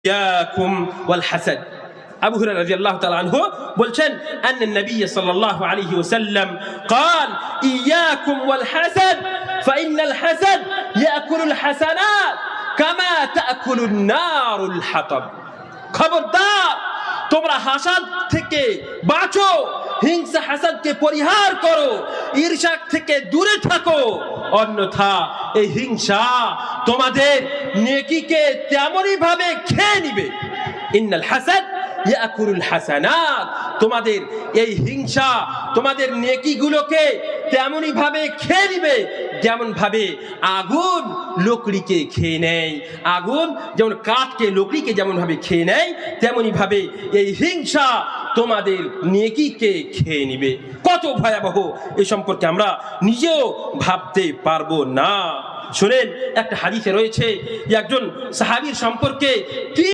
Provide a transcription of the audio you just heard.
ইয়াকুম ওয়াল হাসাদ। আবু হুরায়রা রাদিয়াল্লাহু তাআলা আনহু বলছেন আন্না নবী সাল্লাল্লাহু আলাইহি ওয়াসাল্লাম قال ইয়াকুম ওয়াল হাসাদ ফাইনাল হাসাদ ইয়াকুলুল হাসানাত কামা তাকুলুন নারুল হাতাব। খবরদার, তোমরা হাসাদ থেকে বাঁচো, হিংসা হাসাদকে পরিহার করো, ঈর্ষা থেকে দূরে থাকো, অন্যথা এই হিংসা তোমাদের নেকিকে তেমনই ভাবে খেয়ে নিবে। ইন্নাল হাসাদ ইয়াকুলুল হাসানাত, তোমাদের এই হিংসা তোমাদের নেকিগুলোকে তেমনই ভাবে খেয়ে নিবে যেমন ভাবে আগুন লকড়িকে খেয়ে নেয়। আগুন যেমন কাঠকে লকড়িকে যেমন ভাবে খেয়ে নেয়, তেমনই ভাবে এই হিংসা তোমাদের নেকিকে খেয়ে নিবে। কত ভয়াবহ এ সম্পর্কে আমরা নিজেও ভাবতে পারবো না। শুনেন, একটা হাদিসে রয়েছে একজন সাহাবীর সম্পর্কে